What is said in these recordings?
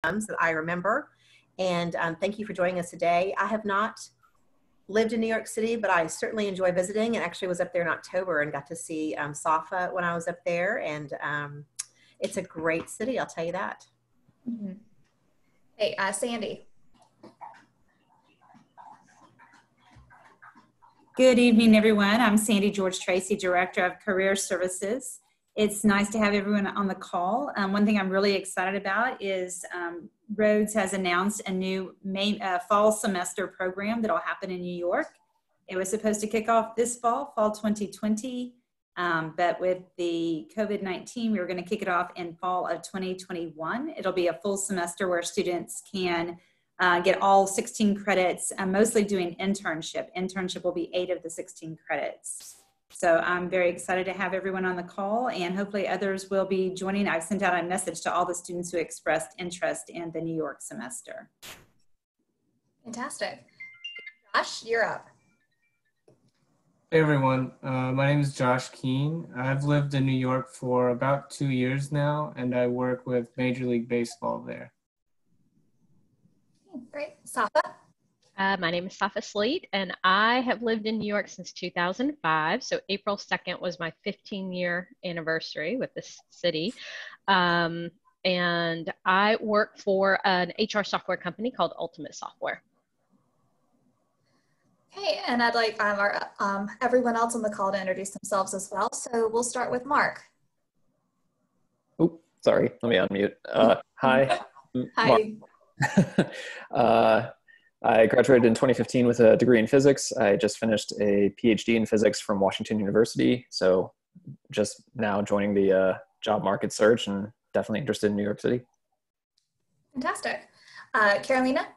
that I remember. And thank you for joining us today. I have not lived in New York City, but I certainly enjoy visiting, and actually was up there in October and got to see SAFA when I was up there. And it's a great city, I'll tell you that. Mm-hmm. Hey, Sandy. Good evening, everyone. I'm Sandy George Tracy, Director of Career Services. It's nice to have everyone on the call. One thing I'm really excited about is Rhodes has announced a new fall semester program that'll happen in New York. It was supposed to kick off this fall 2020, but with the COVID-19, we were going to kick it off in fall of 2021. It'll be a full semester where students can get all 16 credits, mostly doing internship. Internship will be 8 of the 16 credits. So I'm very excited to have everyone on the call, and hopefully others will be joining. I've sent out a message to all the students who expressed interest in the New York semester. Fantastic. Josh, you're up. Hey everyone, my name is Josh Keene. I've lived in New York for about 2 years now, and I work with Major League Baseball there. Great. Safa? My name is Safa Slate, and I have lived in New York since 2005. So April 2nd was my 15-year anniversary with this city. And I work for an HR software company called Ultimate Software. Okay, and I'd like everyone else on the call to introduce themselves as well. So we'll start with Mark. Oh, sorry, let me unmute. Hi. Hi. I graduated in 2015 with a degree in physics. I just finished a PhD in physics from Washington University. So just now joining the job market search and definitely interested in New York City. Fantastic. Carolina?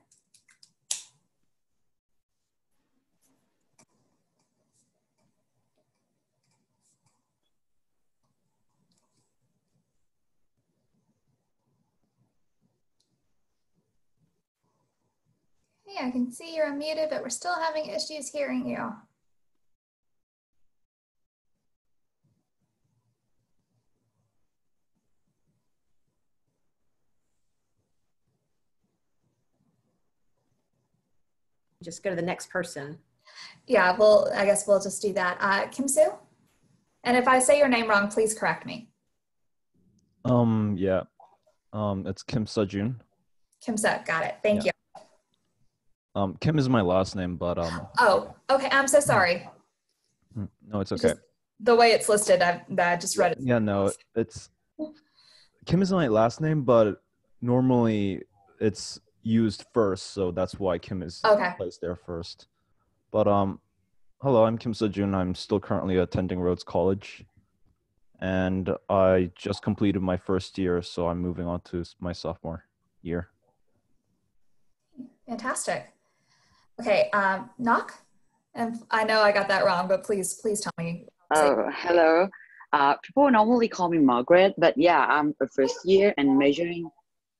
I can see you're unmuted, but we're still having issues hearing you. Just go to the next person. Yeah, well, I guess we'll just do that. Kim Soo? And if I say your name wrong, please correct me. Yeah. It's Kim Sejun. Kim Soo, got it. Thank you. Kim is my last name, but Oh, okay. I'm so sorry. No, it's okay. The way it's listed, I just read it. Yeah, no, it's Kim is my last name, but normally it's used first, so that's why Kim is placed there first. But hello, I'm Kim Sejun. I'm still currently attending Rhodes College, and I just completed my first year, so I'm moving on to my sophomore year. Fantastic. Okay, Knock? And I know I got that wrong, but please tell me. Oh, hello. People normally call me Margaret, but yeah, I'm a first year and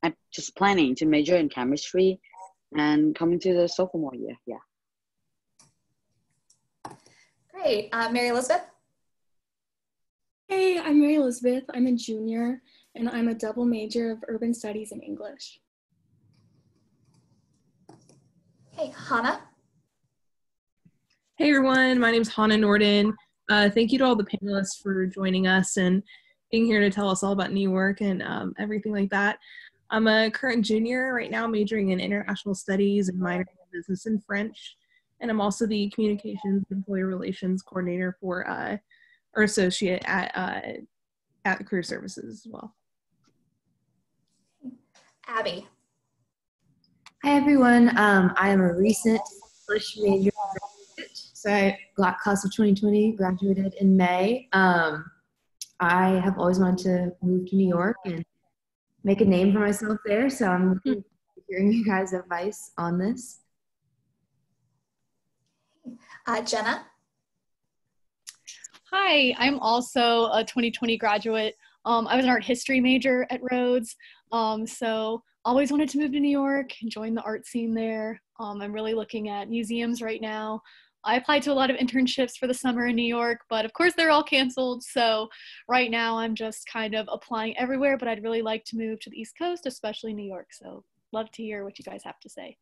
I'm just planning to major in chemistry and coming to the sophomore year, yeah. Great. Mary Elizabeth? Hey, I'm Mary Elizabeth. I'm a junior, and I'm a double major of urban studies and English. Hey, Hannah. Hey everyone, my name is Hannah Norden. Thank you to all the panelists for joining us and being here to tell us all about New York and everything like that. I'm a current junior right now, majoring in international studies and minoring in business and French. And I'm also the communications and employee relations coordinator for or associate at the Career Services as well. Abby. Hi everyone, I am a recent English major, so I got class of 2020, graduated in May. I have always wanted to move to New York and make a name for myself there, so I'm looking forward to hearing you guys' advice on this. Jenna? Hi, I'm also a 2020 graduate. I was an art history major at Rhodes, so always wanted to move to New York and join the art scene there. I'm really looking at museums right now, I applied to a lot of internships for the summer in New York, but of course they're all canceled. So right now I'm just kind of applying everywhere, but I'd really like to move to the East Coast, especially New York. So love to hear what you guys have to say.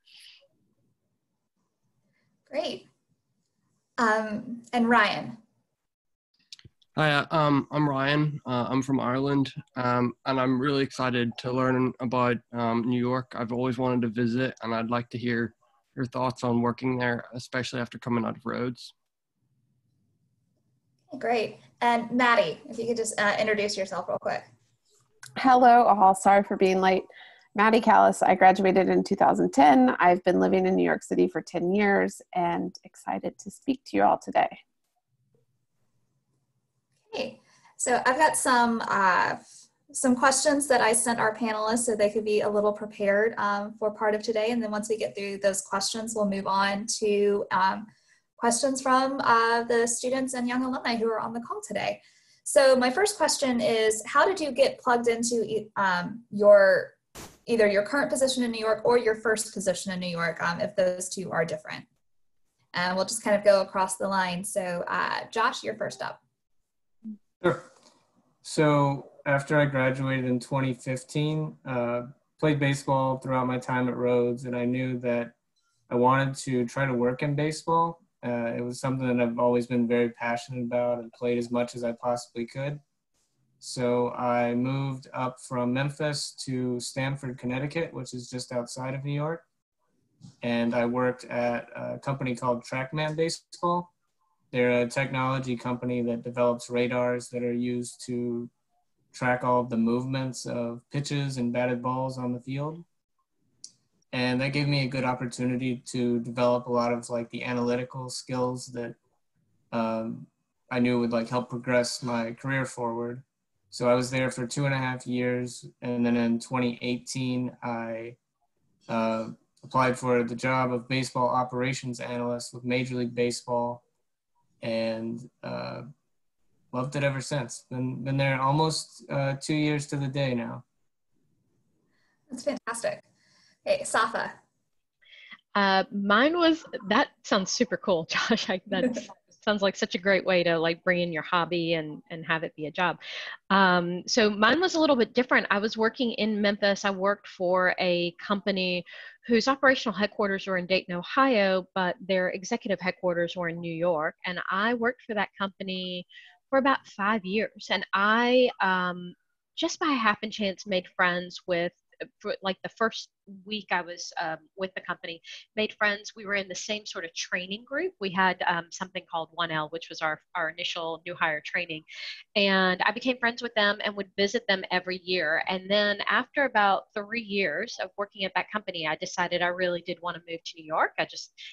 Great. And Ryan. Hi, I'm Ryan. I'm from Ireland, and I'm really excited to learn about New York. I've always wanted to visit, and I'd like to hear your thoughts on working there, especially after coming out of Rhodes. Great. And Maddie, if you could just introduce yourself real quick. Hello all, sorry for being late. Maddie Callis, I graduated in 2010. I've been living in New York City for 10 years and excited to speak to you all today. Okay, so I've got some questions that I sent our panelists so they could be a little prepared for part of today. And then once we get through those questions, we'll move on to questions from the students and young alumni who are on the call today. So my first question is, how did you get plugged into either your current position in New York or your first position in New York, if those two are different? And we'll just kind of go across the line. So Josh, you're first up. Sure. So after I graduated in 2015, played baseball throughout my time at Rhodes, and I knew that I wanted to try to work in baseball. It was something that I've always been very passionate about and played as much as I possibly could. So I moved up from Memphis to Stamford, Connecticut, which is just outside of New York. And I worked at a company called Trackman Baseball. They're a technology company that develops radars that are used to track all of the movements of pitches and batted balls on the field. And that gave me a good opportunity to develop a lot of like the analytical skills that I knew would like help progress my career forward. So I was there for 2.5 years. And then in 2018, I applied for the job of baseball operations analyst with Major League Baseball, and loved it ever since. Been there almost 2 years to the day now. That's fantastic. Hey, Safa. That sounds super cool, Josh. That sounds like such a great way to like bring in your hobby and have it be a job. So mine was a little bit different. I was working in Memphis. I worked for a company whose operational headquarters were in Dayton, Ohio, but their executive headquarters were in New York. And I worked for that company for about 5 years. And I just by happen chance made friends with, for like the first week I was with the company, made friends. We were in the same sort of training group. We had something called 1L, which was our initial new hire training. And I became friends with them and would visit them every year. And then after about 3 years of working at that company, I decided I really did want to move to New York.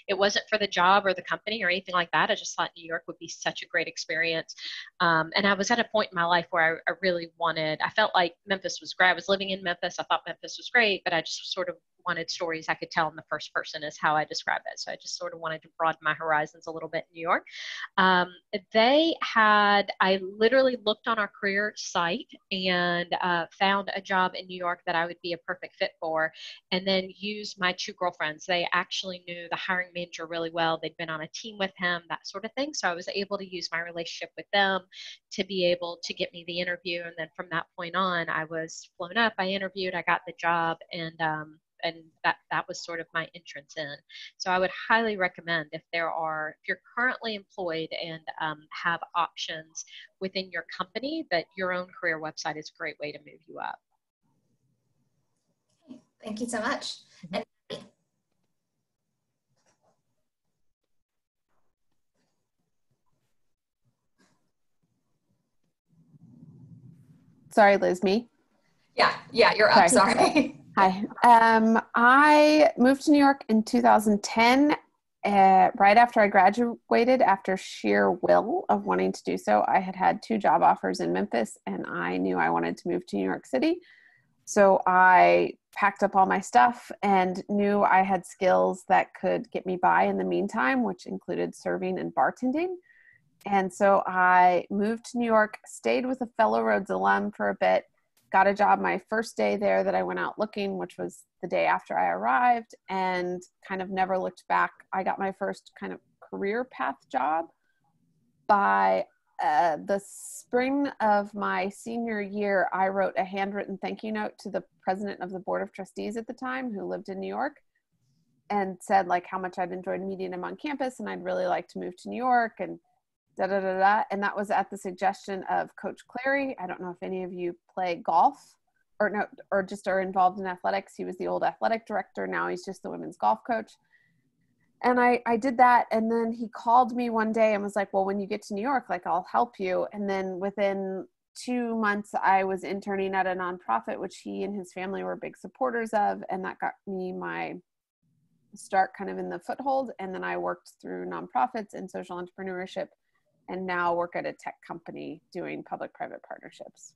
It wasn't for the job or the company or anything like that. I just thought New York would be such a great experience. And I was at a point in my life where I really I felt like Memphis was great. I was living in Memphis. I thought Memphis was great, but I just sort of wanted stories I could tell in the first person is how I describe it. So I just sort of wanted to broaden my horizons a little bit in New York. I literally looked on our career site and found a job in New York that I would be a perfect fit for, and then used my 2 girlfriends. They actually knew the hiring manager really well. They'd been on a team with him, that sort of thing. So I was able to use my relationship with them to be able to get me the interview. And then from that point on, I was flown up, I interviewed, I got the job, and that was sort of my entrance in. So I would highly recommend if you're currently employed and have options within your company, that your own career website is a great way to move you up. Okay, thank you so much. And Sorry, Liz, me? Yeah, you're up, sorry. Hi. I moved to New York in 2010, right after I graduated, after sheer will of wanting to do so. I had 2 job offers in Memphis, and I knew I wanted to move to New York City. So I packed up all my stuff and knew I had skills that could get me by in the meantime, which included serving and bartending. And so I moved to New York, stayed with a fellow Rhodes alum for a bit, got a job my first day there that I went out looking, which was the day after I arrived, and kind of never looked back. I got my first kind of career path job. By the spring of my senior year, I wrote a handwritten thank you note to the president of the Board of Trustees at the time, who lived in New York, and said like how much I'd enjoyed meeting him on campus and I'd really like to move to New York and da da da da. And that was at the suggestion of Coach Clary. I don't know if any of you play golf or no, or just are involved in athletics. He was the old athletic director. Now he's just the women's golf coach. And I did that. And then he called me one day and was like, well, when you get to New York, like I'll help you. And then within 2 months, I was interning at a nonprofit, which he and his family were big supporters of. And that got me my start kind of in the foothold. And then I worked through nonprofits and social entrepreneurship, and now work at a tech company doing public-private partnerships.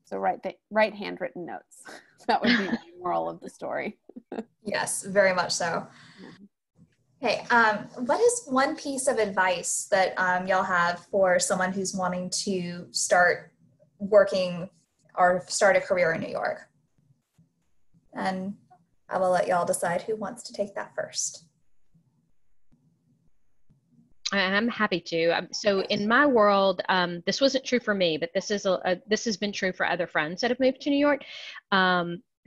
So write handwritten notes. That would be the moral of the story. Yes, very much so. Okay, what is one piece of advice that y'all have for someone who's wanting to start working or start a career in New York? And I will let y'all decide who wants to take that first. I'm happy to. So in my world, this wasn't true for me, but this has been true for other friends that have moved to New York.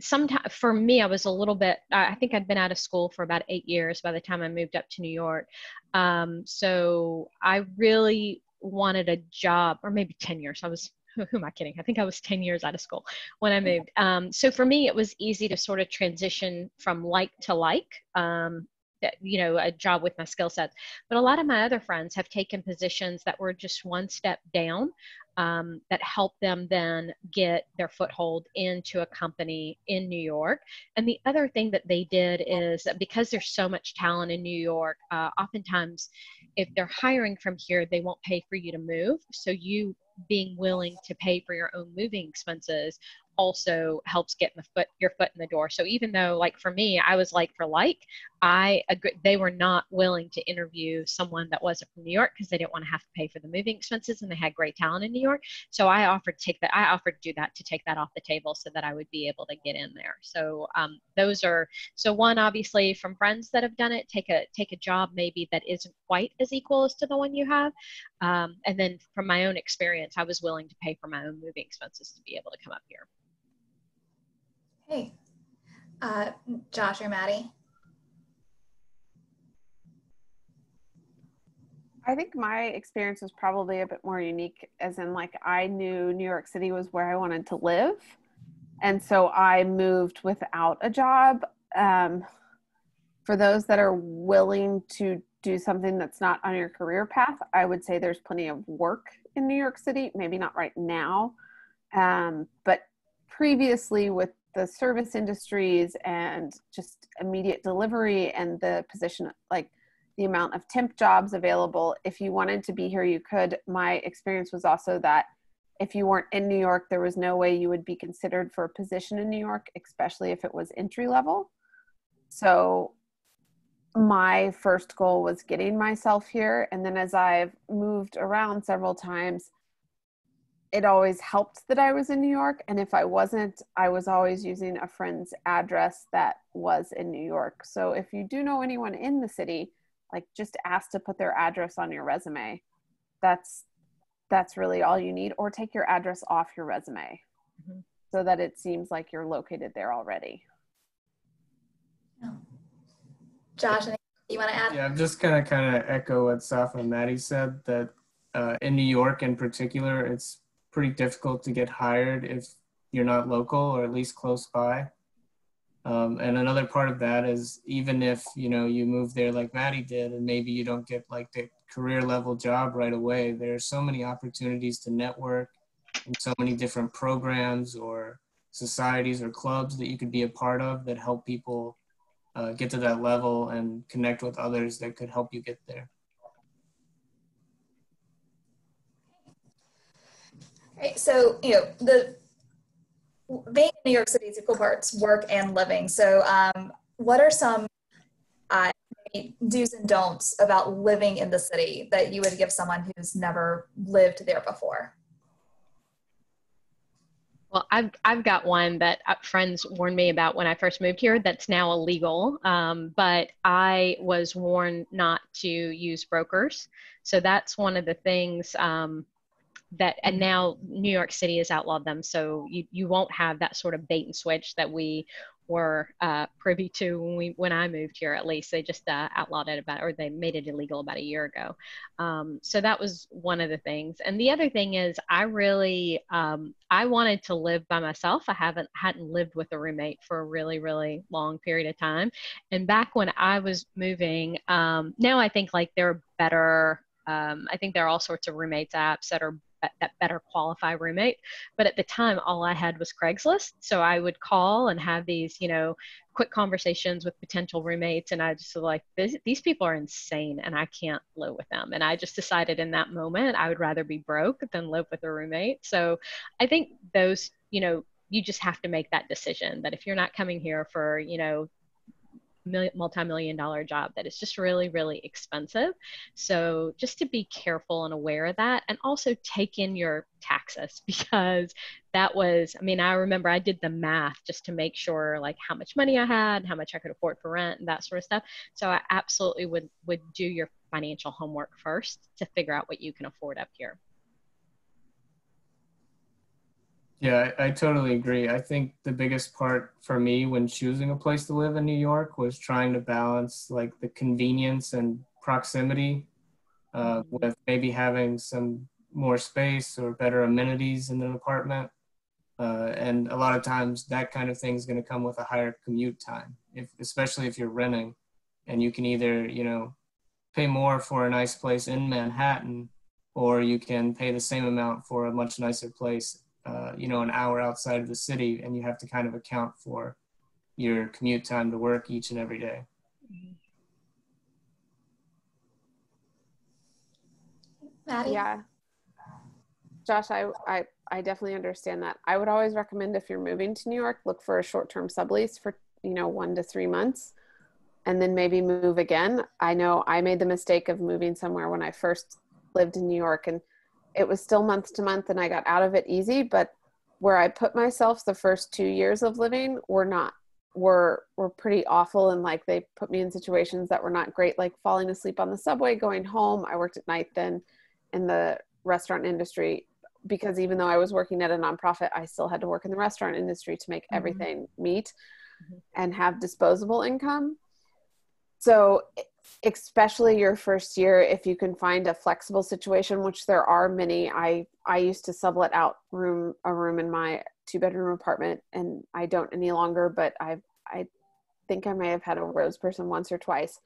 Sometimes for me, I was a little bit, I think I'd been out of school for about 8 years by the time I moved up to New York. So I really wanted a job, or maybe 10 years. Who am I kidding? I think I was 10 years out of school when I moved. So for me, it was easy to sort of transition from like to like. A job with my skill sets. But a lot of my other friends have taken positions that were just one step down, that helped them then get their foothold into a company in New York. And the other thing that they did is that because there's so much talent in New York, oftentimes if they're hiring from here, they won't pay for you to move. So you being willing to pay for your own moving expenses also helps get your foot in the door. So even though, like for me, I was like for like, I agree, they were not willing to interview someone that wasn't from New York because they didn't want to have to pay for the moving expenses, and they had great talent in New York. So I offered to do that, to take that off the table so that I would be able to get in there. So one, obviously from friends that have done it, take a job maybe that isn't quite as equal as to the one you have. And then from my own experience, I was willing to pay for my own moving expenses to be able to come up here. Hey, Josh or Maddie? I think my experience was probably a bit more unique, as in like I knew New York City was where I wanted to live. And so I moved without a job. For those that are willing to do something that's not on your career path, I would say there's plenty of work in New York City, maybe not right now. But previously with the service industries and just immediate delivery and the position, like the amount of temp jobs available, if you wanted to be here, you could. My experience was also that if you weren't in New York, there was no way you would be considered for a position in New York, especially if it was entry level. So my first goal was getting myself here. And then as I've moved around several times, it always helped that I was in New York. And if I wasn't, I was always using a friend's address that was in New York. So if you do know anyone in the city, like just ask to put their address on your resume. That's really all you need, or take your address off your resume so that it seems like you're located there already. Josh, anything you want to add? Yeah, I'm just gonna kind of echo what Safa and Maddie said, that in New York in particular, it's pretty difficult to get hired if you're not local or at least close by. And another part of that is, even if, you move there like Maddie did, and maybe you don't get like the career level job right away, there are so many opportunities to network in so many different programs or societies or clubs that you could be a part of that help people get to that level and connect with others that could help you get there. Right, so, being in New York City is equal parts work and living. So what are some do's and don'ts about living in the city that you would give someone who's never lived there before? Well, I've got one that friends warned me about when I first moved here that's now illegal. But I was warned not to use brokers. So that's one of the things and now New York City has outlawed them. So you won't have that sort of bait and switch that we were privy to when I moved here. At least they just outlawed it or they made it illegal about a year ago. So that was one of the things. And the other thing is I really I wanted to live by myself. I hadn't lived with a roommate for a really, really long period of time. And back when I was moving, now I think like there are better. I think there are all sorts of roommates apps that better qualify roommate. But at the time, all I had was Craigslist. So I would call and have these, quick conversations with potential roommates. And I just was like, these people are insane and I can't live with them. And I just decided in that moment, I would rather be broke than live with a roommate. So I think those, you just have to make that decision that if you're not coming here for, multi-million-dollar job, that is just really, really expensive. So just to be careful and aware of that, and also take in your taxes, because I remember I did the math just to make sure like how much money I had, how much I could afford for rent and that sort of stuff. So I absolutely would do your financial homework first to figure out what you can afford up here. Yeah, I totally agree. I think the biggest part for me when choosing a place to live in New York was trying to balance like the convenience and proximity with maybe having some more space or better amenities in an apartment. And a lot of times that kind of thing is going to come with a higher commute time, especially if you're renting, and you can either, pay more for a nice place in Manhattan, or you can pay the same amount for a much nicer place an hour outside of the city, and you have to kind of account for your commute time to work each and every day. Maddie? Yeah. Josh, I definitely understand that. I would always recommend if you're moving to New York, look for a short-term sublease for, 1 to 3 months, and then maybe move again. I know I made the mistake of moving somewhere when I first lived in New York, and it was still month to month and I got out of it easy, but where I put myself the first 2 years of living were pretty awful. And like they put me in situations that were not great, like falling asleep on the subway, going home. I worked at night then in the restaurant industry, because even though I was working at a nonprofit, I still had to work in the restaurant industry to make everything meet and have disposable income. So especially your first year, if you can find a flexible situation, which there are many. I used to sublet out a room in my 2-bedroom apartment, and I don't any longer, but I think I may have had a Rose person once or twice.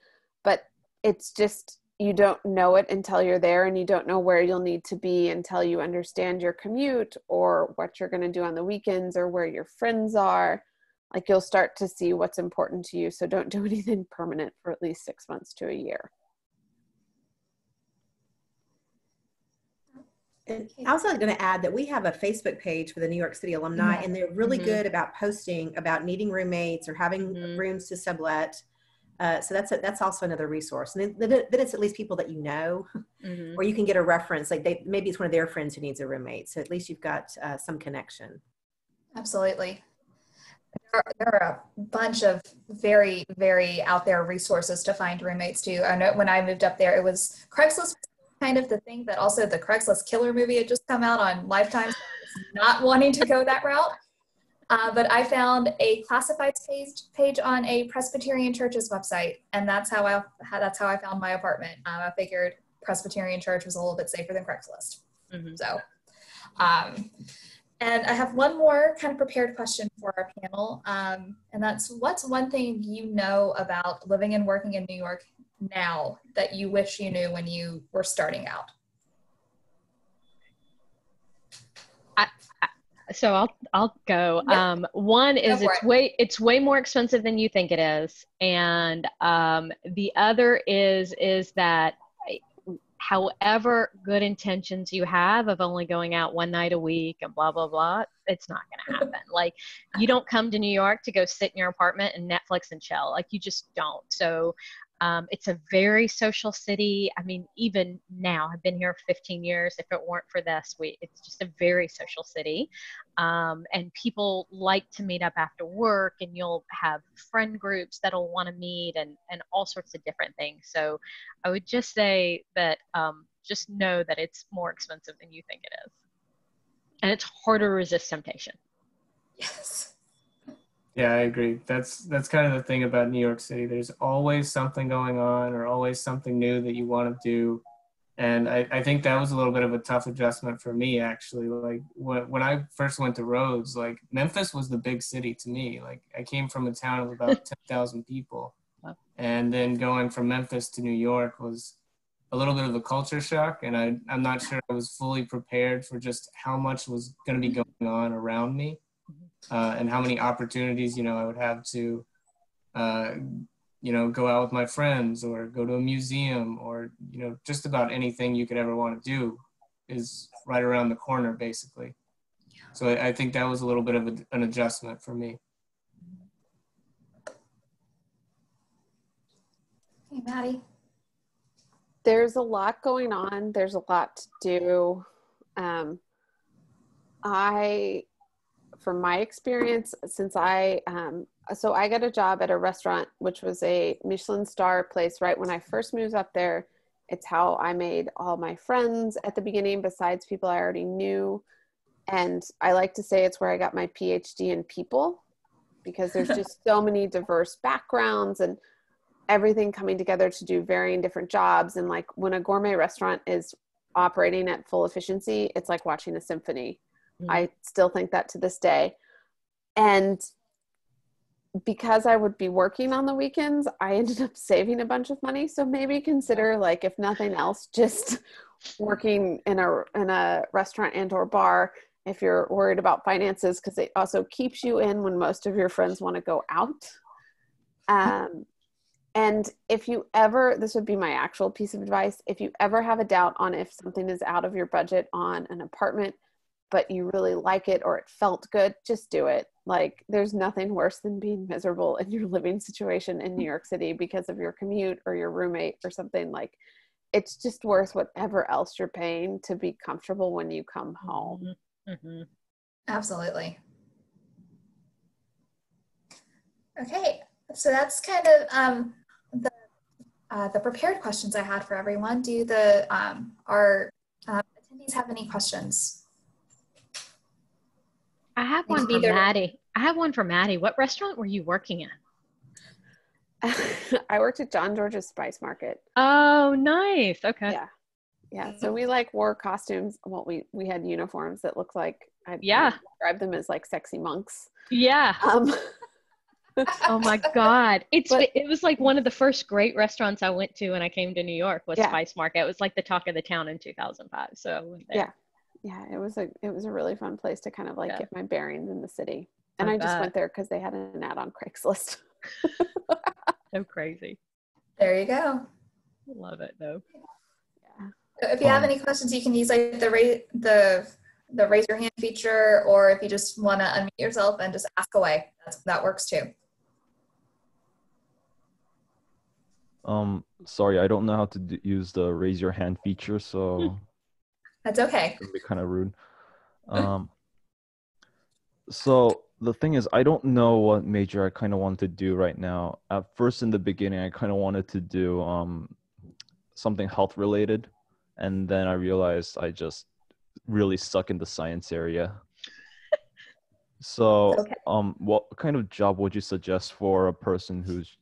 But it's just, you don't know it until you're there, and you don't know where you'll need to be until you understand your commute or what you're going to do on the weekends or where your friends are. Like you'll start to see what's important to you. So don't do anything permanent for at least 6 months to a year. And I was going to add that we have a Facebook page for the New York City alumni, and they're really good about posting about needing roommates or having rooms to sublet. So that's also another resource. And then it's at least people that you know, or you can get a reference. Like maybe it's one of their friends who needs a roommate. So at least you've got some connection. Absolutely. There are a bunch of very, very out there resources to find roommates too. I know when I moved up there, it was Craigslist kind of the thing, but also the Craigslist Killer movie had just come out on Lifetime, so I was not wanting to go that route. But I found a classifieds page on a Presbyterian church's website, and that's how I found my apartment. I figured Presbyterian church was a little bit safer than Craigslist. So. And I have one more kind of prepared question for our panel, and that's, what's one thing you know about living and working in New York now that you wish you knew when you were starting out? So I'll go. Yeah. One is it's way more expensive than you think it is, and the other is that however good intentions you have of only going out one night a week and blah, blah, blah, it's not going to happen. Like, you don't come to New York to go sit in your apartment and Netflix and chill. Like, you just don't. So It's a very social city. I mean, even now, I've been here 15 years. If it weren't for this, it's just a very social city. And people like to meet up after work, and you'll have friend groups that'll want to meet, and all sorts of different things. So I would just say that just know that it's more expensive than you think it is. And it's harder to resist temptation. Yes. Yeah, I agree. That's kind of the thing about New York City. There's always something going on, or always something new that you want to do. And I think that was a little bit of a tough adjustment for me, actually. Like when I first went to Rhodes, like Memphis was the big city to me. Like I came from a town of about 10,000 people. And then going from Memphis to New York was a little bit of a culture shock. And I'm not sure I was fully prepared for just how much was going to be going on around me. And how many opportunities, I would have to, go out with my friends or go to a museum or, just about anything you could ever want to do is right around the corner, basically. So I think that was a little bit of an adjustment for me. Hey, Maddie. There's a lot going on. There's a lot to do. From my experience, since so I got a job at a restaurant, which was a Michelin star place right when I first moved up there. It's how I made all my friends at the beginning, besides people I already knew. And I like to say it's where I got my PhD in people, because there's just so many diverse backgrounds and everything coming together to do varying different jobs. And like when a gourmet restaurant is operating at full efficiency, it's like watching a symphony. I still think that to this day. And because I would be working on the weekends, I ended up saving a bunch of money. So maybe consider, like, if nothing else, just working in a restaurant and or bar if you're worried about finances, because it also keeps you in when most of your friends want to go out. And if you ever, this would be my actual piece of advice, if you ever have a doubt on if something is out of your budget on an apartment, but you really like it or it felt good, just do it. Like, there's nothing worse than being miserable in your living situation in New York City because of your commute or your roommate or something. Like, it's just worth whatever else you're paying to be comfortable when you come home. Mm-hmm. Absolutely. Okay, so that's kind of the prepared questions I had for everyone. Do our attendees have any questions? I have one for Maddie. What restaurant were you working in? I worked at John George's Spice Market. Oh, nice. Okay. Yeah. So we wore costumes. Well, we had uniforms that looked like, I describe them as like sexy monks. Yeah. Oh my God. It was like one of the first great restaurants I went to when I came to New York was Spice Market. It was like the talk of the town in 2005. So I went there. Yeah, it was a really fun place to kind of get my bearings in the city. And I just went there because they had an ad on Craigslist. So crazy. There you go. Love it though. Yeah. So if you have any questions, you can use like the raise your hand feature, or if you just want to unmute yourself and just ask away, that works too. Sorry, I don't know how to use the raise your hand feature, so. That's okay. It's gonna be kind of rude. So the thing is, I don't know what major I kind of want to do right now. At first, in the beginning, I kind of wanted to do something health related, and then I realized I just really suck in the science area. So, what kind of job would you suggest for a person who's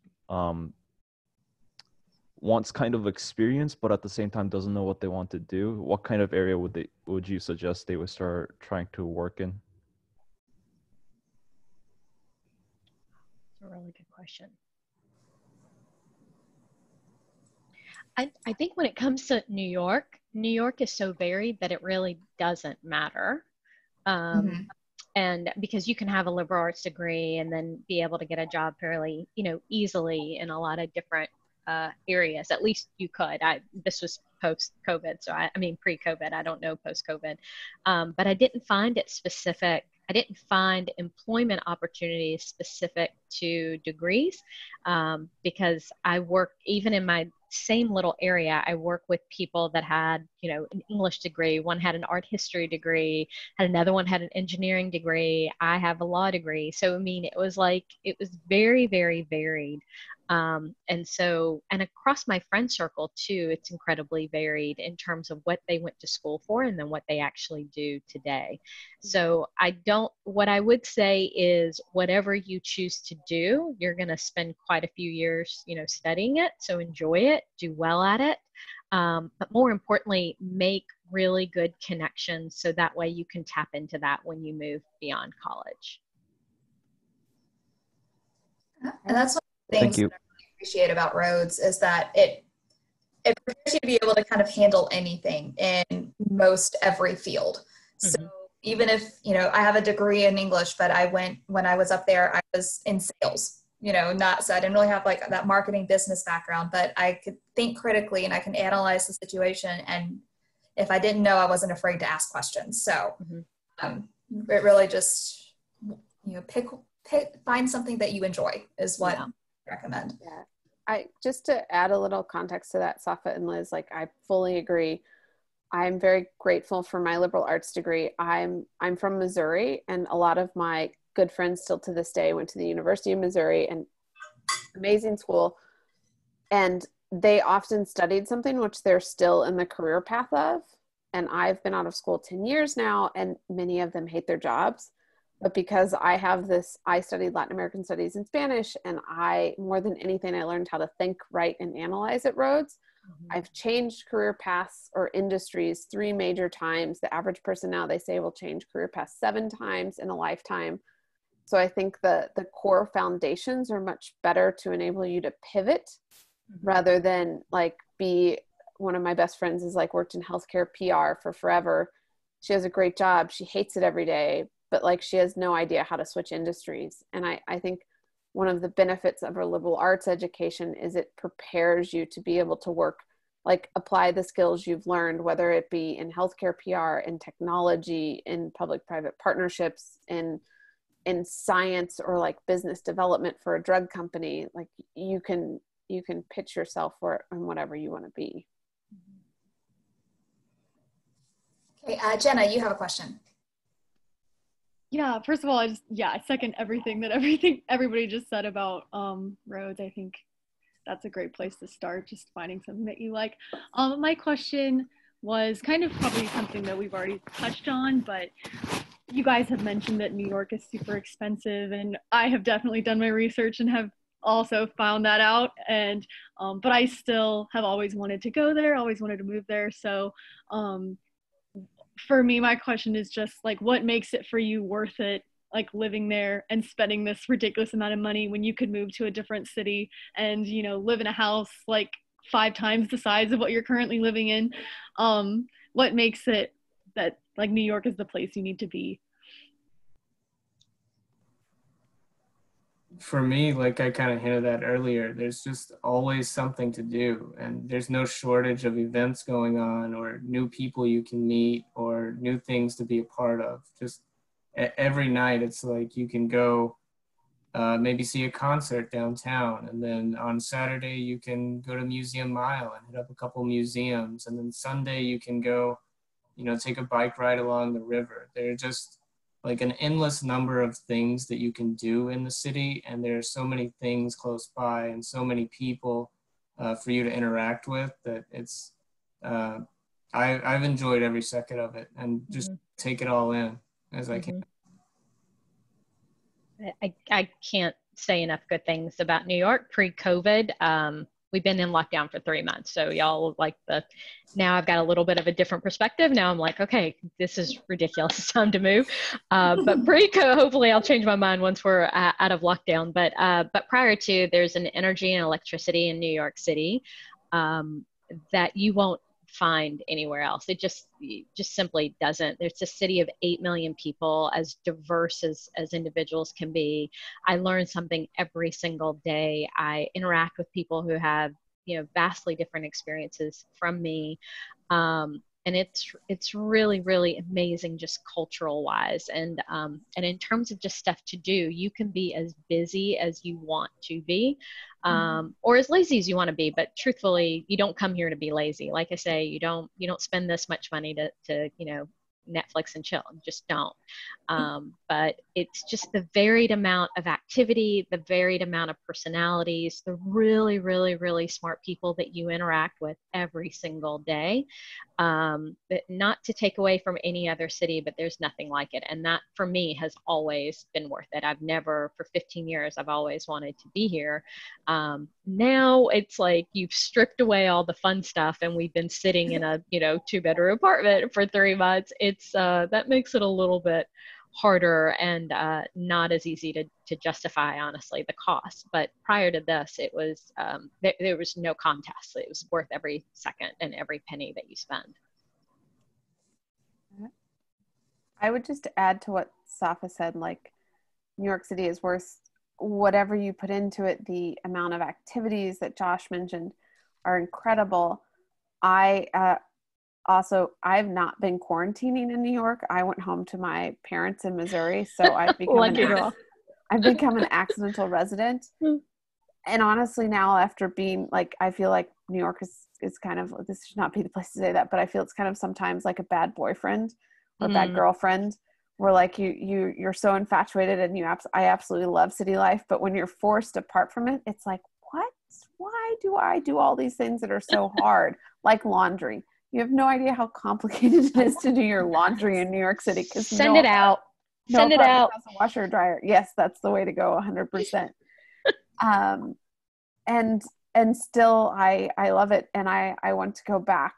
wants kind of experience, but at the same time doesn't know what they want to do? What kind of area would you suggest they would start trying to work in? That's a really good question. I think when it comes to New York is so varied that it really doesn't matter. And because you can have a liberal arts degree and then be able to get a job fairly, easily in a lot of different areas. At least you could. This was post-COVID, so I mean pre-COVID. I don't know post-COVID, but I didn't find it specific I didn't find employment opportunities specific to degrees because I work, even in my same little area, I work with people that had, you know, an English degree, one had an art history degree, had another one had an engineering degree, I have a law degree. So, I mean, it was very, very varied. And across my friend circle too, it's incredibly varied in terms of what they went to school for and then what they actually do today. So what I would say is whatever you choose to do, you're going to spend quite a few years, you know, studying it. So enjoy it, do well at it. But more importantly, make really good connections so that way you can tap into that when you move beyond college. And that's one of the things that I really appreciate about Rhodes is that it prepares you to be able to kind of handle anything in most every field. Mm-hmm. So even if, you know, I have a degree in English, but when I was up there, I was in sales, you know, so I didn't really have like that marketing business background, but I could think critically and I can analyze the situation. And if I didn't know, I wasn't afraid to ask questions. So it really just, you know, find something that you enjoy is what I recommend. Yeah. Just to add a little context to that, Safa and Liz, like I fully agree. I'm very grateful for my liberal arts degree. I'm from Missouri, and a lot of my good friends still to this day went to the University of Missouri, and amazing school. And they often studied something which they're still in the career path of. And I've been out of school 10 years now, and many of them hate their jobs. But because I studied Latin American studies and Spanish, and more than anything, I learned how to think, write, and analyze at Rhodes. I've changed career paths or industries 3 major times. The average person now, they say, will change career paths 7 times in a lifetime. So I think the core foundations are much better to enable you to pivot rather than like one of my best friends is like worked in healthcare PR for forever. She has a great job. She hates it every day, but like she has no idea how to switch industries. And I think one of the benefits of a liberal arts education is it prepares you to be able to work, like apply the skills you've learned, whether it be in healthcare PR, in technology, in public-private partnerships, in science, or like business development for a drug company. Like you can pitch yourself for it in whatever you want to be. Okay, Jenna, you have a question. Yeah, first of all, I second everything everybody just said about Rhodes. I think that's a great place to start, just finding something that you like. My question was kind of probably something that we've already touched on, but you guys have mentioned that New York is super expensive, and I have definitely done my research and have also found that out. And but I still have always wanted to go there, always wanted to move there. So for me, my question is just like, what makes it for you worth it, like living there and spending this ridiculous amount of money when you could move to a different city and, you know, live in a house like 5 times the size of what you're currently living in? What makes it that like New York is the place you need to be? For me, like I kind of hinted at earlier, there's just always something to do, and there's no shortage of events going on or new people you can meet or new things to be a part of. Just every night, it's like you can go maybe see a concert downtown, and then on Saturday you can go to Museum Mile and hit up a couple museums, and then Sunday you can go, you know, take a bike ride along the river. They're just like an endless number of things that you can do in the city, and there are so many things close by and so many people for you to interact with that it's I've enjoyed every second of it and just take it all in as I can. I can't say enough good things about New York pre-COVID. We've been in lockdown for 3 months. So y'all like now I've got a little bit of a different perspective. Now I'm like, okay, this is ridiculous. It's time to move. But hopefully I'll change my mind once we're out of lockdown. But prior to, there's an energy and electricity in New York City that you won't find anywhere else. It just simply doesn't. There's a city of 8 million people, as diverse as individuals can be. I learn something every single day. I interact with people who have, you know, vastly different experiences from me. And and it's really, really amazing, just cultural wise. And in terms of just stuff to do, you can be as busy as you want to be, or as lazy as you want to be. But truthfully, you don't come here to be lazy. Like I say, you don't spend this much money to Netflix and chill. You just don't. But it's just the varied amount of activity, the varied amount of personalities, the really, really, really smart people that you interact with every single day. Not to take away from any other city, but there's nothing like it. And that for me has always been worth it. I've never, for 15 years, I've always wanted to be here. Now it's like you've stripped away all the fun stuff and we've been sitting in a, 2-bedroom apartment for 3 months. It's, that makes it a little bit harder and not as easy to justify, honestly, the cost. But prior to this, it was there was no contest. It was worth every second and every penny that you spend. I would just add to what Safa said, like New York City is worth whatever you put into it. The amount of activities that Josh mentioned are incredible. I've not been quarantining in New York. I went home to my parents in Missouri, so I've become an accidental resident. And honestly, now after being I feel like New York is kind of, this should not be the place to say that, but I feel it's kind of sometimes like a bad boyfriend or a bad girlfriend, where like you're so infatuated and I absolutely love city life, but when you're forced apart from it, it's like, what? Why do I do all these things that are so hard, like laundry? You have no idea how complicated it is to do your laundry in New York City. Send it out. Send it out. Has a washer or dryer. Yes, that's the way to go. 100%. And still, I love it, and I want to go back.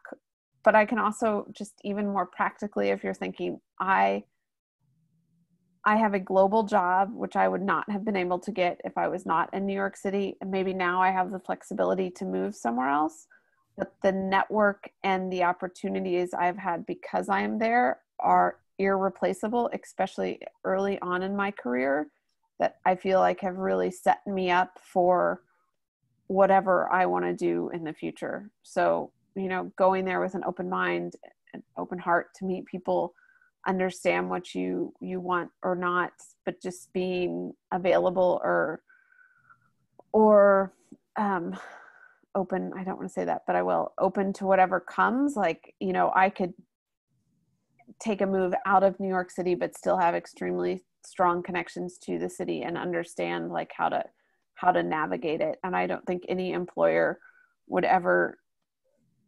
But I can also just even more practically, if you're thinking, I have a global job, which I would not have been able to get if I was not in New York City. And maybe now I have the flexibility to move somewhere else. But the network and the opportunities I've had because I am there are irreplaceable, especially early on in my career, that I feel like have really set me up for whatever I want to do in the future. So, going there with an open mind, an open heart to meet people, understand what you want or not, but just being available or open, I don't want to say that, but I will, open to whatever comes. Like, I could take a move out of New York City, but still have extremely strong connections to the city and understand like how to navigate it. And I don't think any employer would ever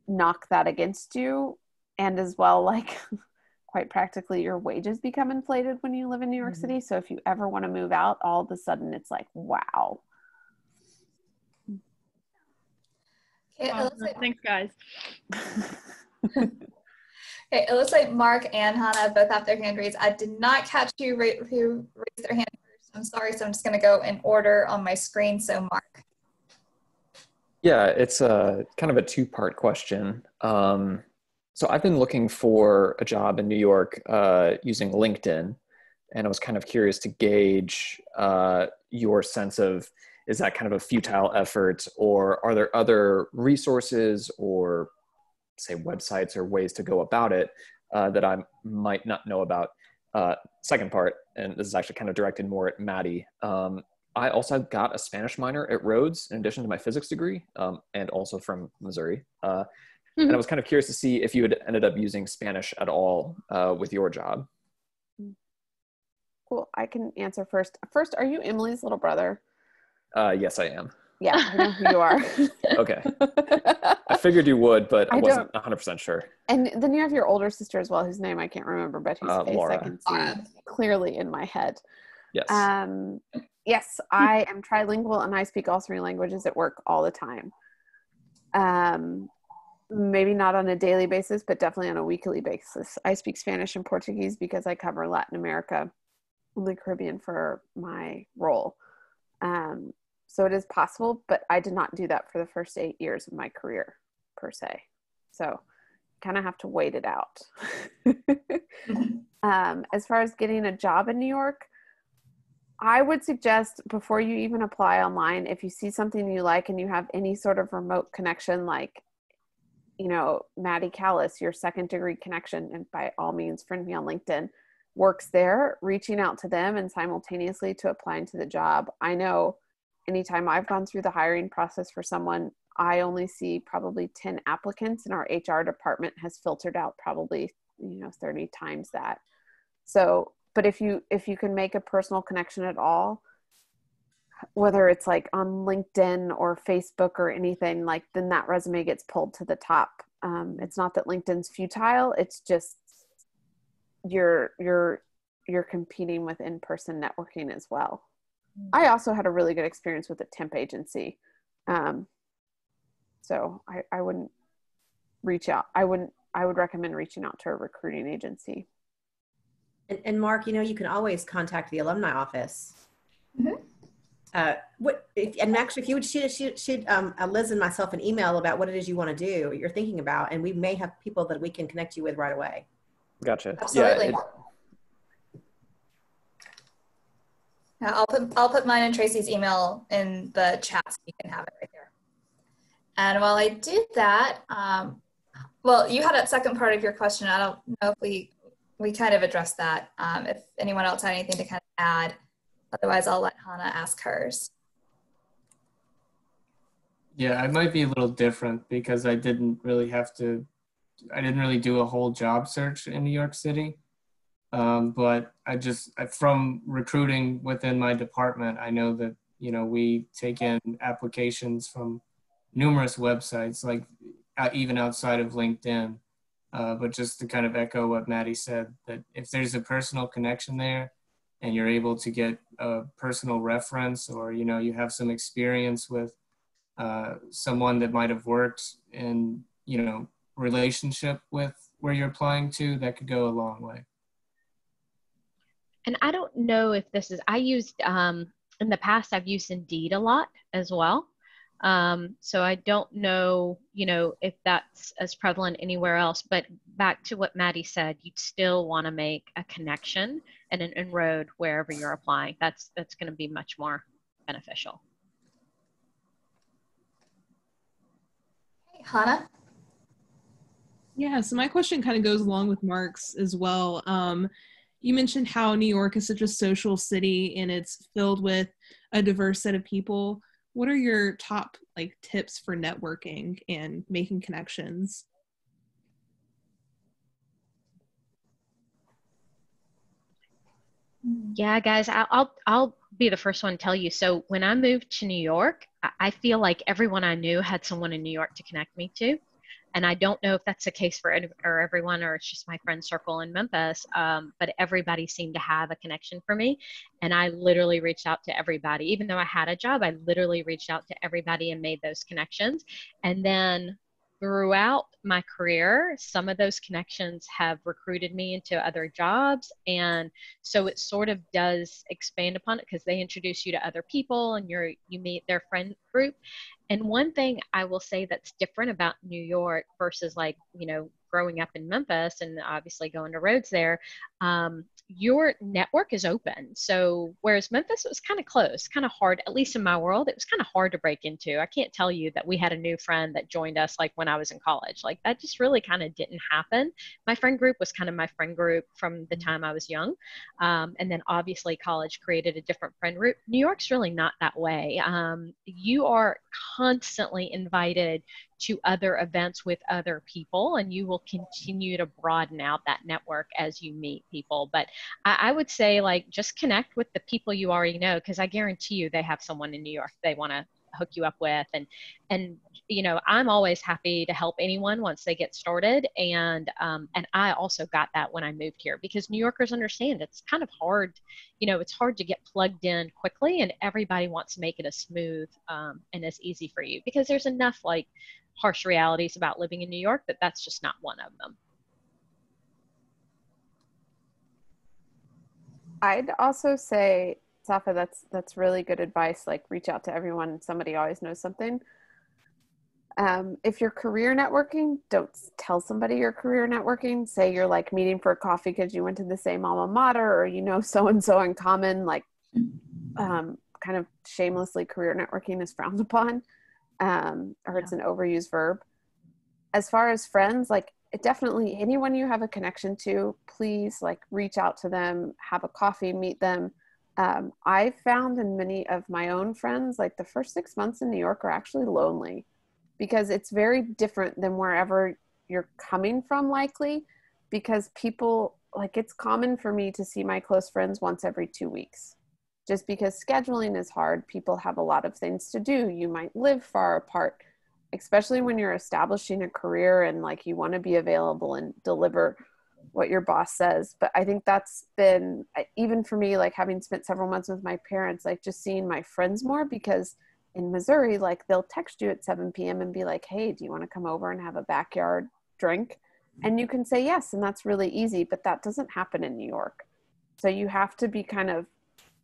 knock that against you. And as well, like quite practically, your wages become inflated when you live in New York City. So if you ever want to move out, all of a sudden it's like, wow. Thanks, guys. Okay, it looks like Mark and Hannah both have their hand raised. I did not catch who raised their hand first. I'm sorry, so I'm just going to go in order on my screen. So Mark. Yeah, it's kind of a 2-part question. So I've been looking for a job in New York using LinkedIn, and I was kind of curious to gauge your sense of, is that kind of a futile effort, or are there other resources or say websites or ways to go about it that I might not know about? Second part, and this is actually kind of directed more at Maddie. I also got a Spanish minor at Rhodes in addition to my physics degree, and also from Missouri. And I was kind of curious to see if you had ended up using Spanish at all with your job. Cool. I can answer first. First, are you Emily's little brother? Yes, I am. Yeah, I know who you are. Okay. I figured you would, but I wasn't 100% sure. And then you have your older sister as well, whose name I can't remember, but whose face Laura. I can see clearly in my head. Yes. Yes, I am trilingual and I speak all 3 languages at work all the time. Maybe not on a daily basis, but definitely on a weekly basis. I speak Spanish and Portuguese because I cover Latin America and the Caribbean for my role. So it is possible, but I did not do that for the first 8 years of my career, per se. So kind of have to wait it out. As far as getting a job in New York, I would suggest before you even apply online, if you see something you like and you have any sort of remote connection, like, you know, Maddie Callis, your second degree connection, and by all means, friend me on LinkedIn, works there, reaching out to them and simultaneously to applying to the job. I know anytime I've gone through the hiring process for someone, I only see probably 10 applicants, and our HR department has filtered out probably, you know, 30 times that. So, but if you can make a personal connection at all, whether it's like on LinkedIn or Facebook or anything, like, then that resume gets pulled to the top. It's not that LinkedIn's futile. It's just you're competing with in-person networking as well. I also had a really good experience with a temp agency. So I wouldn't reach out. I would recommend reaching out to a recruiting agency. And Mark, you know, you can always contact the alumni office. Mm-hmm. And actually, if you would shoot Liz and myself an email about what it is you want to do, what you're thinking about, and we may have people that we can connect you with right away. Gotcha. Absolutely. Yeah, I'll put mine and Tracy's email in the chat so you can have it right there. And while I do that, well, you had a second part of your question. I don't know if we kind of addressed that. If anyone else had anything to kind of add, otherwise I'll let Hannah ask hers. Yeah, I might be a little different because I didn't really do a whole job search in New York City. But from recruiting within my department, I know that, you know, we take in applications from numerous websites, like even outside of LinkedIn. But just to kind of echo what Maddie said, that if there's a personal connection there and you're able to get a personal reference, or, you know, you have some experience with someone that might have worked in, you know, relationship with where you're applying to, that could go a long way. And I don't know if this is, I used, in the past, I've used Indeed a lot as well. So I don't know, you know, if that's as prevalent anywhere else, but back to what Maddie said, you'd still want to make a connection and an inroad wherever you're applying. That's going to be much more beneficial. Hey, Hannah? Yeah, so my question kind of goes along with Mark's as well. You mentioned how New York is such a social city and it's filled with a diverse set of people. What are your top tips for networking and making connections? Yeah, guys, I'll be the first one to tell you. So when I moved to New York, I feel like everyone I knew had someone in New York to connect me to. And I don't know if that's the case for everyone, or it's just my friend circle in Memphis, but everybody seemed to have a connection for me. And I literally reached out to everybody. Even though I had a job, I literally reached out to everybody and made those connections. And then throughout my career, some of those connections have recruited me into other jobs. And so it sort of does expand upon it because they introduce you to other people and you meet their friend group. And one thing I will say that's different about New York versus growing up in Memphis and obviously going to Rhodes there, your network is open. So whereas Memphis, it was kind of close, kind of hard, at least in my world, it was kind of hard to break into. I can't tell you that we had a new friend that joined us when I was in college. That just really kind of didn't happen. My friend group was kind of my friend group from the time I was young. And then obviously college created a different friend group. New York's really not that way. You are constantly invited to other events with other people, and you will continue to broaden out that network as you meet people. But I would say just connect with the people you already know, because I guarantee you they have someone in New York they want to hook you up with. And I'm always happy to help anyone once they get started. And I also got that when I moved here, because New Yorkers understand it's kind of hard. It's hard to get plugged in quickly, and everybody wants to make it as smooth and as easy for you, because there's enough harsh realities about living in New York that's just not one of them. I'd also say, Safa, that's really good advice. Reach out to everyone. Somebody always knows something. If you're career networking, don't tell somebody you're career networking. Say you're meeting for a coffee because you went to the same alma mater, or so-and-so in common. Kind of shamelessly, career networking is frowned upon, or it's an overused verb. as far as friends, like definitely anyone you have a connection to, please like reach out to them, have a coffee, meet them. I found in many of my own friends, like the first 6 months in New York are actually lonely because it's very different than wherever you're coming from, likely, because people, like, it's common for me to see my close friends once every 2 weeks. Just because scheduling is hard, people have a lot of things to do. You might live far apart, especially when you're establishing a career and like you want to be available and deliver what your boss says. But I think that's been, even for me, like having spent several months with my parents, like just seeing my friends more, because in Missouri, like they'll text you at 7 p.m. and be like, hey, do you want to come over and have a backyard drink? And you can say yes, and that's really easy, but that doesn't happen in New York. So you have to be kind of,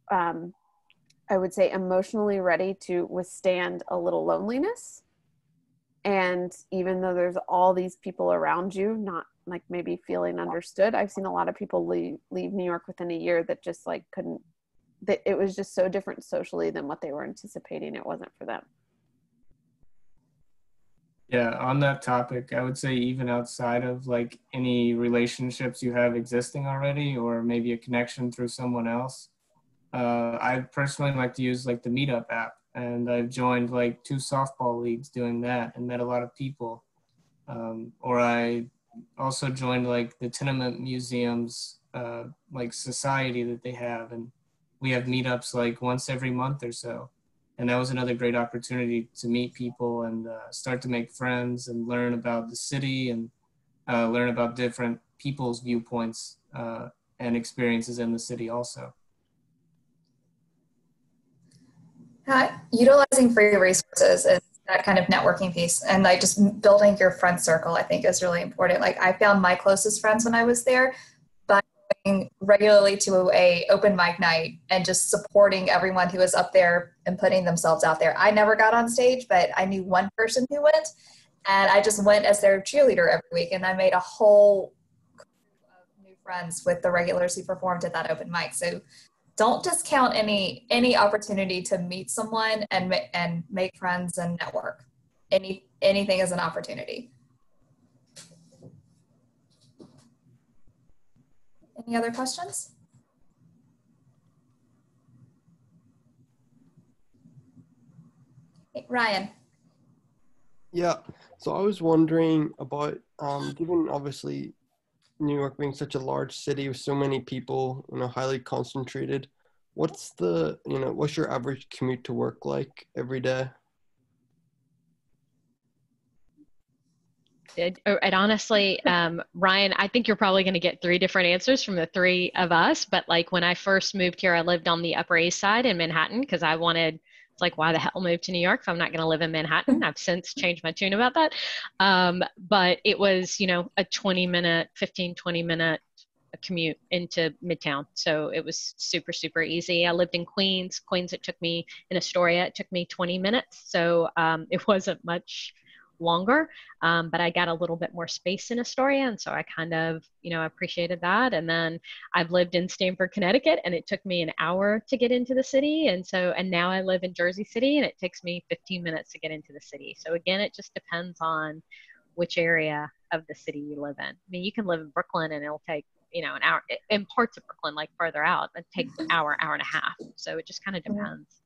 I would say, emotionally ready to withstand a little loneliness. And even though there's all these people around you, not like maybe feeling understood, I've seen a lot of people leave New York within a year that just like couldn't, that it was just so different socially than what they were anticipating. It wasn't for them. Yeah, on that topic, I would say even outside of like any relationships you have existing already, or maybe a connection through someone else, I personally like to use like the Meetup app, and I've joined like 2 softball leagues doing that and met a lot of people. Or I also joined like the Tenement Museum's like society that they have, and we have meetups like once every month or so. And that was another great opportunity to meet people and start to make friends and learn about the city and learn about different people's viewpoints and experiences in the city also. Utilizing free resources and that kind of networking piece, and like just building your friend circle, I think is really important. Like I found my closest friends when I was there by going regularly to a open mic night and just supporting everyone who was up there and putting themselves out there. I never got on stage, but I knew one person who went, and I just went as their cheerleader every week, and I made a whole group of new friends with the regulars who performed at that open mic. So don't discount any opportunity to meet someone and make friends and network. Anything is an opportunity. Any other questions? Hey, Ryan. Yeah, so I was wondering about, given obviously New York being such a large city with so many people, highly concentrated, what's your average commute to work like every day? And honestly, Ryan, I think you're probably going to get 3 different answers from the 3 of us. But like when I first moved here, I lived on the Upper East Side in Manhattan because I wanted, it's like, why the hell move to New York if I'm not going to live in Manhattan? I've since changed my tune about that. But it was, a 20-minute commute into Midtown. So it was super, super easy. I lived in Queens. It took me, in Astoria, it took me 20 minutes. So it wasn't much longer, but I got a little bit more space in Astoria, and so I kind of appreciated that. And then I've lived in Stamford, Connecticut, and it took me an hour to get into the city, and now I live in Jersey City, and it takes me 15 minutes to get into the city. So again, it just depends on which area of the city you live in. I mean, you can live in Brooklyn and it'll take an hour. In parts of Brooklyn, like further out, it takes an hour and a half. So it just kind of depends.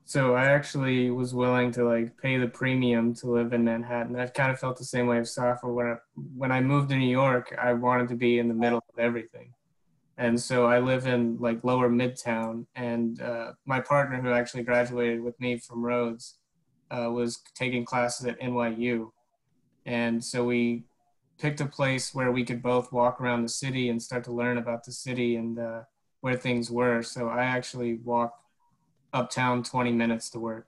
So I actually was willing to like pay the premium to live in Manhattan. I've kind of felt the same way of Safa. When I moved to New York, I wanted to be in the middle of everything. And so I live in like lower Midtown, and my partner, who actually graduated with me from Rhodes, was taking classes at NYU. And so we picked a place where we could both walk around the city and start to learn about the city and where things were. So I actually walk uptown 20 minutes to work.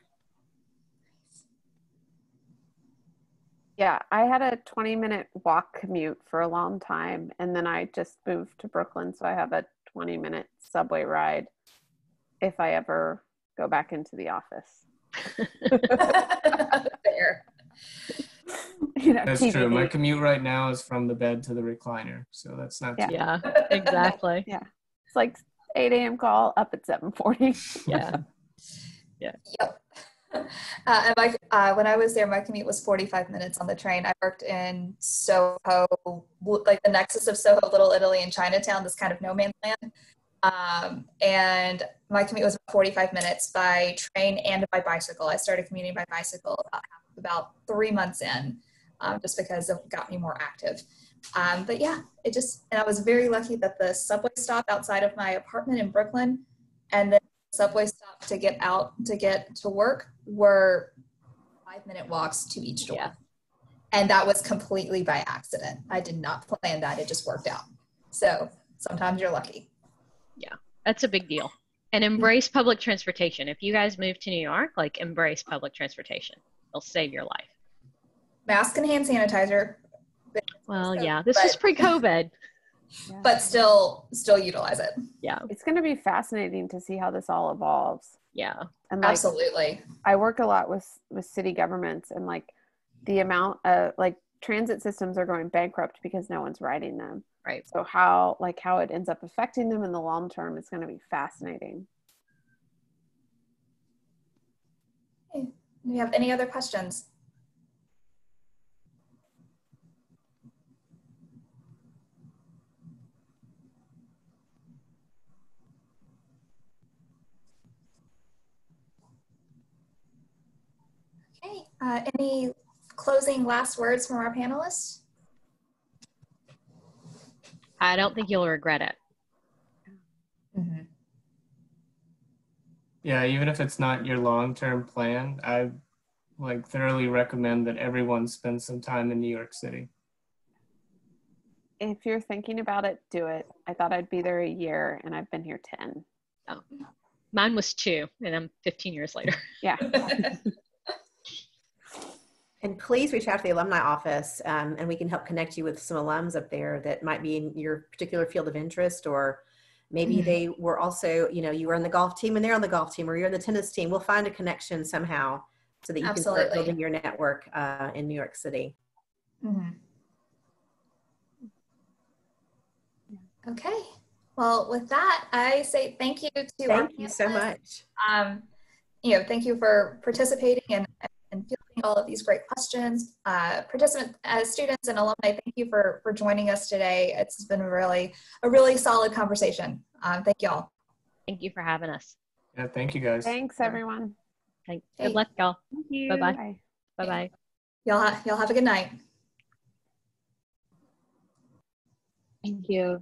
Yeah, I had a 20-minute walk commute for a long time, and then I just moved to Brooklyn, so I have a 20-minute subway ride if I ever go back into the office. Fair. That's TBD. true. My commute right now is from the bed to the recliner, so that's not too Yeah, exactly. Yeah, it's like 8 a.m. call, up at 7:40. Yeah. Yep. When I was there, my commute was 45 minutes on the train. I worked in Soho, like the nexus of Soho, Little Italy, and Chinatown, this kind of no man's land. And my commute was 45 minutes by train and by bicycle. I started commuting by bicycle about 3 months in, just because it got me more active. But yeah, and I was very lucky that the subway stop outside of my apartment in Brooklyn and the subway stop to get to work were 5-minute walks to each door. Yeah. And that was completely by accident. I did not plan that. It just worked out. So sometimes you're lucky. Yeah, that's a big deal. And embrace public transportation. If you guys move to New York, like embrace public transportation. It'll save your life. Mask and hand sanitizer. Well, yeah, this was pre-COVID. But still utilize it. Yeah. It's going to be fascinating to see how this all evolves. Yeah. And absolutely. I work a lot with city governments, and like the amount of transit systems are going bankrupt because no one's riding them. Right. So how it ends up affecting them in the long term is going to be fascinating. Okay. Do you have any other questions? Okay. Any closing last words from our panelists? I don't think you'll regret it. Mm-hmm. Yeah, even if it's not your long-term plan, I thoroughly recommend that everyone spend some time in New York City. If you're thinking about it, do it. I thought I'd be there a year, and I've been here 10. Oh, mine was 2, and I'm 15 years later. Yeah. And please reach out to the alumni office, and we can help connect you with some alums up there that might be in your particular field of interest, or maybe they were also, you were on the golf team and they're on the golf team, or you're on the tennis team. We'll find a connection somehow so that you can start building your network in New York City. Mm-hmm. Okay. Well, with that, I say thank you to Thank you so much. Thank you for participating and fielding all of these great questions. Students and alumni, thank you for joining us today. It's been a really solid conversation. Thank you all. Thank you for having us. Yeah, thank you guys. Thanks, everyone. Thanks. Good luck, y'all. Thank you. Bye-bye. Bye. Bye-bye. Y'all have a good night. Thank you.